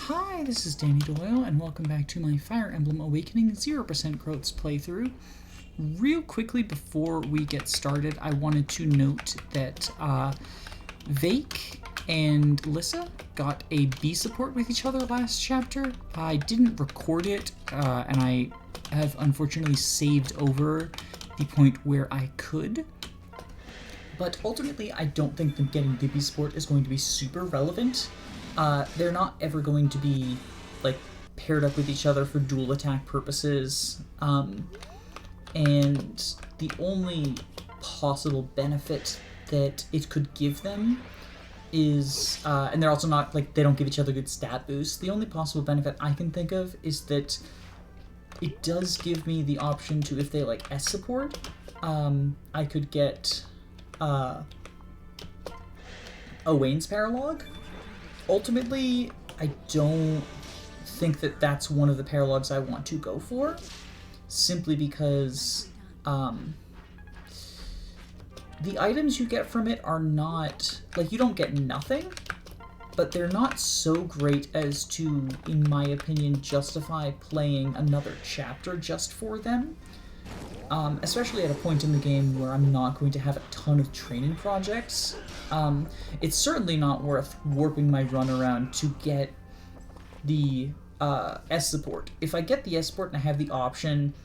Hi, this is Danny Doyle, and welcome back to my Fire Emblem Awakening 0% Growths playthrough. Real quickly before we get started, I wanted to note that Vake and Lissa got a B support with each other last chapter. I didn't record it, and I have unfortunately saved over the point where I could. But ultimately, I don't think them getting the B support is going to be super relevant. They're not ever going to be, like, paired up with each other for dual attack purposes, and the only possible benefit that it could give them is, and they're also not, like, they don't give each other good stat boosts. The only possible benefit I can think of is that it does give me the option to, if they, like, S support, I could get, Owain's Paralog. Ultimately, I don't think that that's one of the paralogs I want to go for, simply because the items you get from it are not, like, you don't get nothing, but they're not so great as to, in my opinion, justify playing another chapter just for them. Especially at a point in the game where I'm not going to have a ton of training projects. It's certainly not worth warping my run around to get the S support. If I get the S support and I have the option,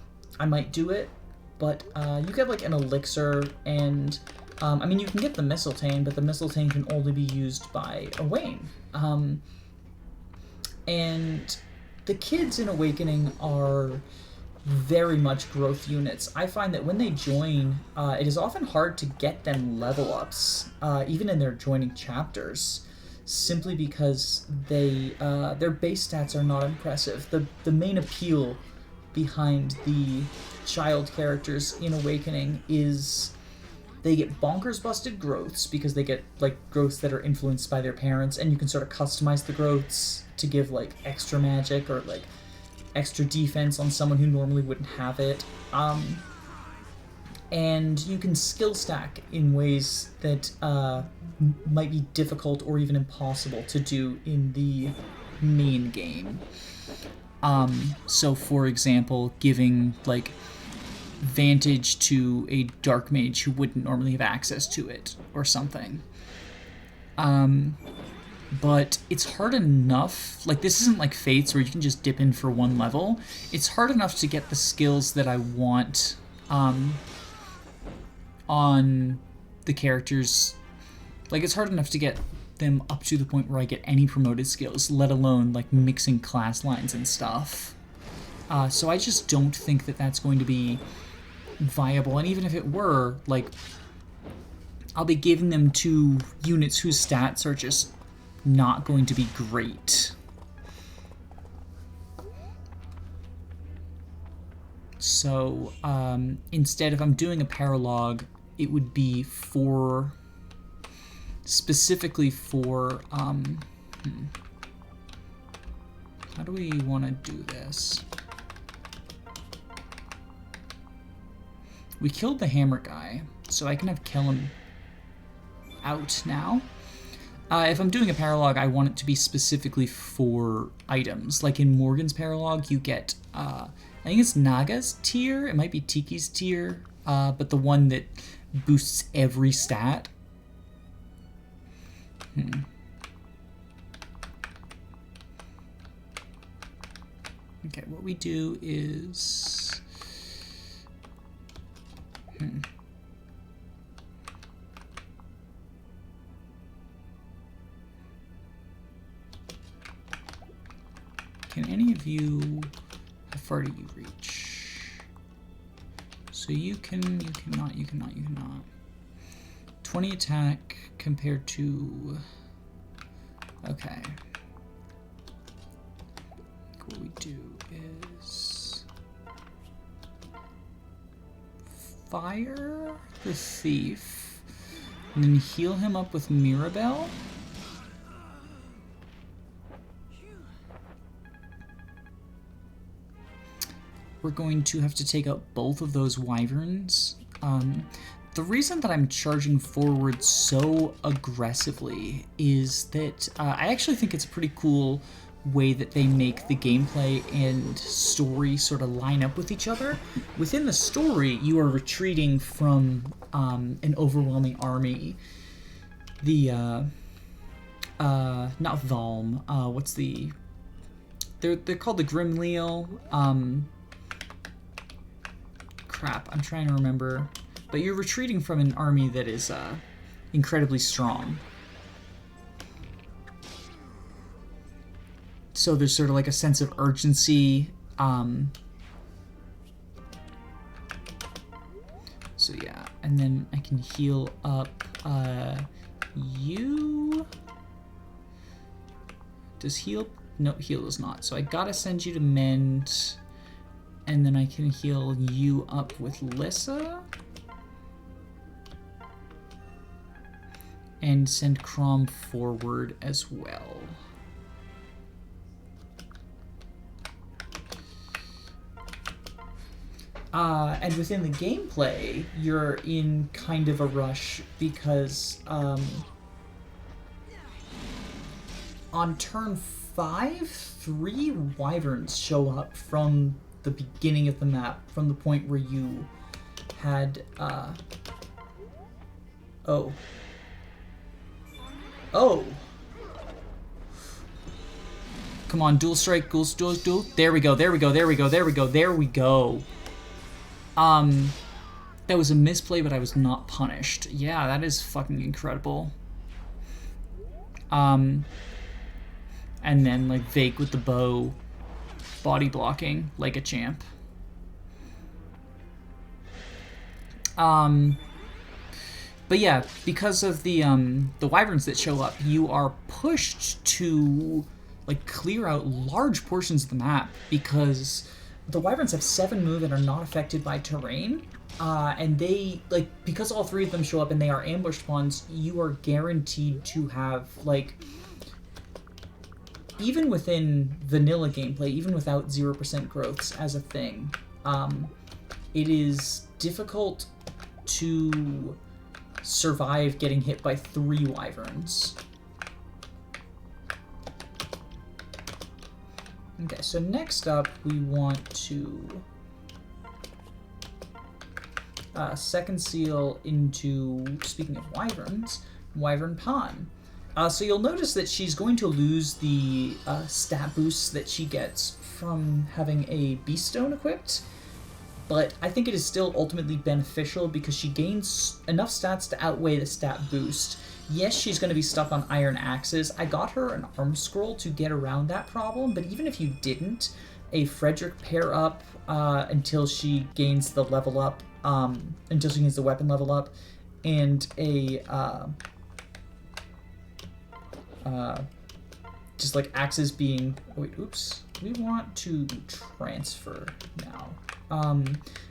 I might do it, but you get like an elixir, and I mean, you can get the Mistletoe, but the Mistletoe can only be used by Owain. And the kids in Awakening are very much growth units. I find that when they join, it is often hard to get them level ups, even in their joining chapters, simply because they their base stats are not impressive. The main appeal behind the child characters in Awakening is they get bonkers busted growths because they get like growths that are influenced by their parents, and you can sort of customize the growths to give like extra magic or like extra defense on someone who normally wouldn't have it, and you can skill stack in ways that might be difficult or even impossible to do in the main game. So for example, giving like Vantage to a Dark Mage who wouldn't normally have access to it or something. But it's hard enough, like this isn't like Fates where you can just dip in for one level. It's hard enough to get the skills that I want on the characters. Like it's hard enough to get them up to the point where I get any promoted skills, let alone like mixing class lines and stuff. So I just don't think that that's going to be viable, and even if it were, like, I'll be giving them to units whose stats are just not going to be great. So instead, if I'm doing a paralog, it would be for specifically for how do we want to do this? We killed the hammer guy, so I can have Kellum out now. If I'm doing a paralog, I want it to be specifically for items. Like in Morgan's paralog, you get, I think it's Naga's tier, it might be Tiki's tier, but the one that boosts every stat. Okay, what we do is... Can any of you, how far do you reach? So you cannot. 20 attack compared to, okay. What we do is fire the thief, and then heal him up with Mirabelle. We're going to have to take out both of those wyverns. The reason that I'm charging forward so aggressively is that I actually think it's a pretty cool way that they make the gameplay and story sort of line up with each other. Within the story, you are retreating from an overwhelming army. The not Valm. What's the? They're called the Grimleal. Crap, I'm trying to remember. But you're retreating from an army that is incredibly strong. So there's sort of like a sense of urgency. So yeah, and then I can heal up you. Does heal? No, heal does not. So I gotta send you to mend, and then I can heal you up with Lissa. And send Crom forward as well. And within the gameplay, you're in kind of a rush because on turn 5, 3 wyverns show up from the beginning of the map, from the point where you had oh. Come on, dual strike, dual. There we go, there we go, there we go, there we go, there we go. That was a misplay, but I was not punished. Yeah, that is fucking incredible. And then, like, Vake with the bow, body blocking like a champ. But yeah, because of the wyverns that show up, you are pushed to, like, clear out large portions of the map because the wyverns have 7 move and are not affected by terrain. And they, like, because all 3 of them show up and they are ambushed ones, you are guaranteed to have, like, even within vanilla gameplay, even without 0% growths as a thing, it is difficult to survive getting hit by 3 wyverns. Okay, so next up we want to second seal into, speaking of wyverns, Wyvern Pawn. So you'll notice that she's going to lose the stat boosts that she gets from having a Beast Stone equipped, but I think it is still ultimately beneficial because she gains enough stats to outweigh the stat boost. Yes, she's going to be stuck on iron axes. I got her an arm scroll to get around that problem, but even if you didn't, a Frederick pair up until she gains the level up, until she gains the weapon level up, and a just like axes being, oh wait, oops, we want to transfer now.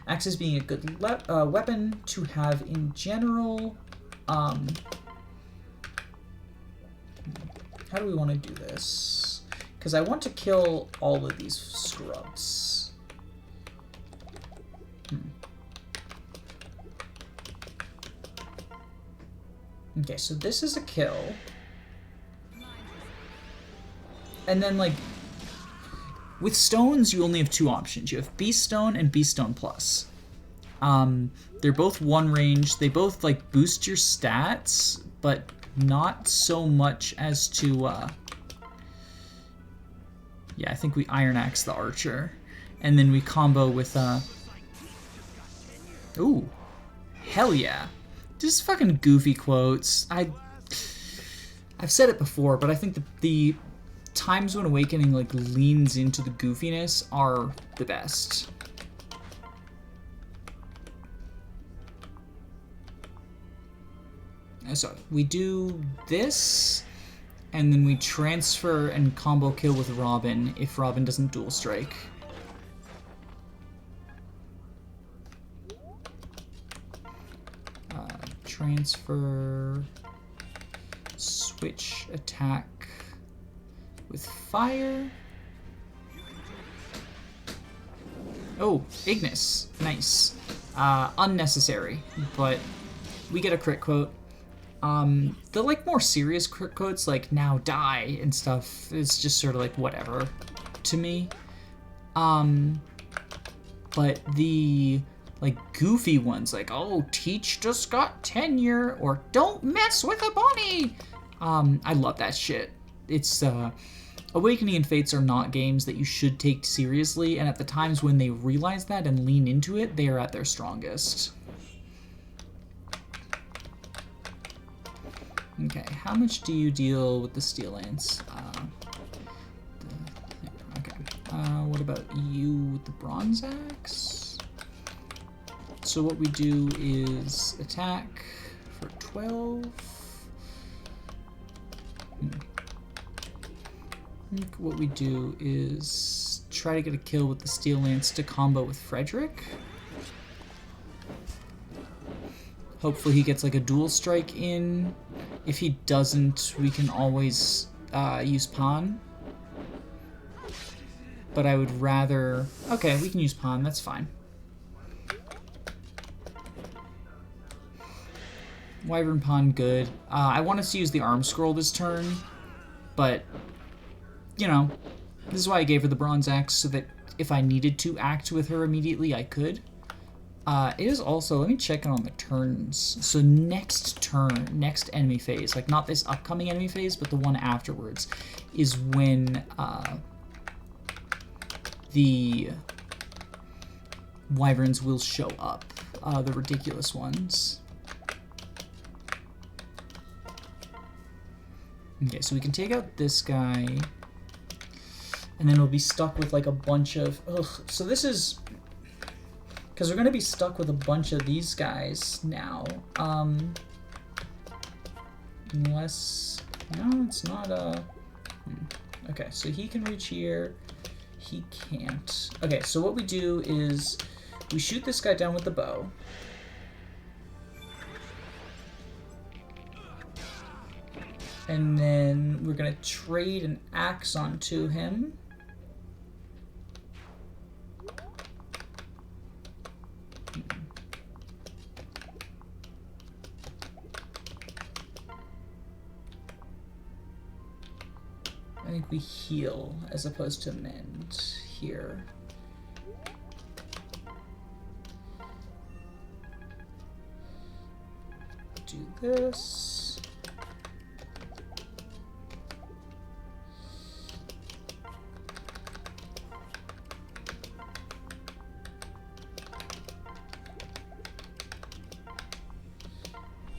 Axes being a good weapon to have in general. How do we want to do this? Because I want to kill all of these scrubs. Okay, so this is a kill. And then, like, with stones, you only have 2 options. You have Beast Stone and Beast Stone Plus. They're both 1 range. They both, like, boost your stats, but not so much as to, yeah, I think we Iron Axe the Archer. And then we combo with, ooh, hell yeah. Just fucking goofy quotes. I've said it before, but I think the times when Awakening, like, leans into the goofiness are the best. So we do this, and then we transfer and combo kill with Robin if Robin doesn't dual strike. Transfer, switch attack with fire. Oh, Ignis, nice. Unnecessary, but we get a crit quote. The like more serious quotes like "now die" and stuff is just sort of like whatever to me. But the like goofy ones like "oh, Teach just got tenure" or "don't mess with a bunny," I love that shit. It's Awakening and Fates are not games that you should take seriously, and at the times when they realize that and lean into it, they are at their strongest. Okay, how much do you deal with the Steel Lance? Okay. What about you with the Bronze Axe? So what we do is attack for 12. I think what we do is try to get a kill with the Steel Lance to combo with Frederick. Hopefully he gets like a dual strike in. If he doesn't, we can always use Pawn. But I would rather... Okay, we can use Pawn, that's fine. Wyvern Pawn, good. I want us to use the Arm Scroll this turn, but, you know, this is why I gave her the Bronze Axe, so that if I needed to act with her immediately, I could. It is also, let me check it on the turns. So next turn, next enemy phase, like not this upcoming enemy phase, but the one afterwards, is when the Wyverns will show up, the ridiculous ones. Okay, so we can take out this guy, and then we'll be stuck with like a bunch of... Ugh. So this is... Because we're going to be stuck with a bunch of these guys now. Unless... No, it's not a... Okay, so he can reach here. He can't. Okay, so what we do is we shoot this guy down with the bow. And then we're going to trade an axe onto him. I think we heal as opposed to mend here. Do this.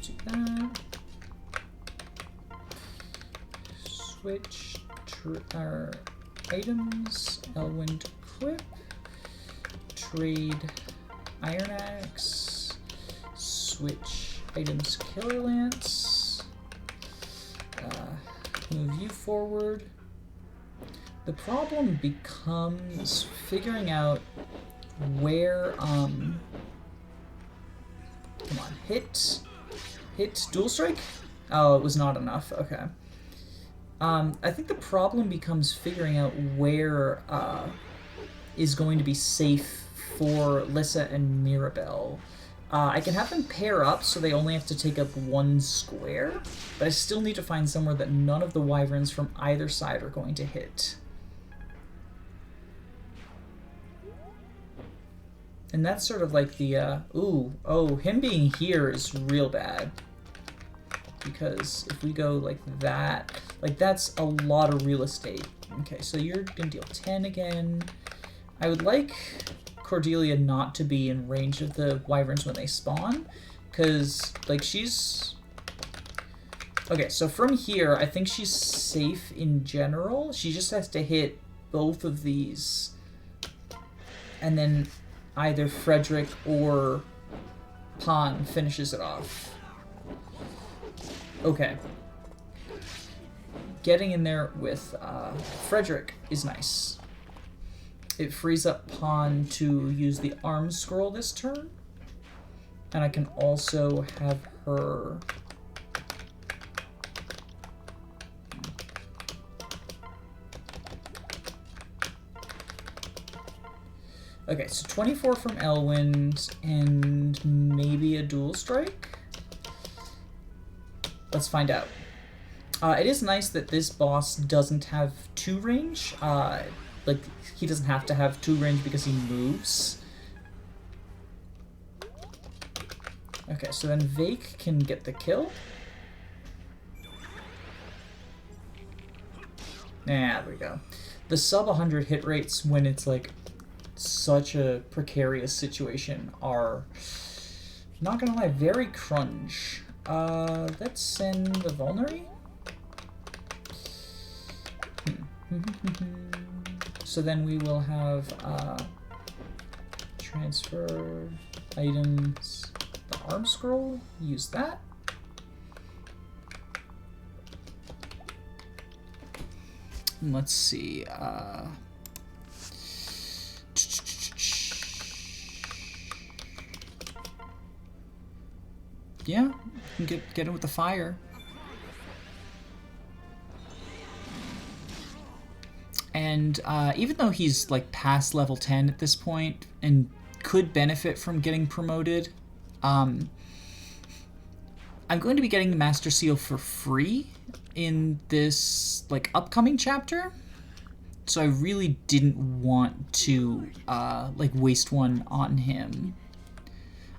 Do that. Switch our items, Elwind equip, trade Iron Axe, switch items, Killer Lance, move you forward. The problem becomes figuring out where, come on, hit, dual strike? Oh, it was not enough, okay. I think the problem becomes figuring out where is going to be safe for Lissa and Mirabelle. I can have them pair up so they only have to take up one square, but I still need to find somewhere that none of the Wyverns from either side are going to hit. And that's sort of like the, him being here is real bad. Because if we go like that, like that's a lot of real estate. Okay, so you're gonna deal 10 again. I would like Cordelia not to be in range of the Wyverns when they spawn, because like she's... Okay, so from here, I think she's safe in general. She just has to hit both of these, and then either Frederick or Pan finishes it off. Okay. Getting in there with Frederick is nice. It frees up Pawn to use the Arm Scroll this turn. And I can also have her... Okay, so 24 from Elwind and maybe a dual strike? Let's find out. It is nice that this boss doesn't have 2 range. Like, he doesn't have to have 2 range because he moves. Okay, so then Vake can get the kill. There we go. The sub 100 hit rates when it's like such a precarious situation are, not gonna lie, very crunch. Let's send the Vulnerary. So then we will have transfer items, the arm scroll, use that. And let's see. Yeah, you can get in with the fire. And even though he's like past level 10 at this point and could benefit from getting promoted, I'm going to be getting the Master Seal for free in this like upcoming chapter. So I really didn't want to like waste one on him.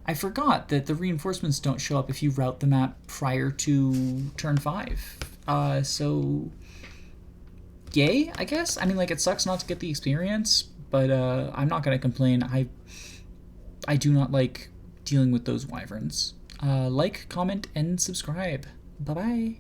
I forgot that the reinforcements don't show up if you route the map prior to turn 5. So yay, I guess. I mean, like, it sucks not to get the experience, but I'm not gonna complain. I do not like dealing with those wyverns. Like, comment, and subscribe. Bye-bye.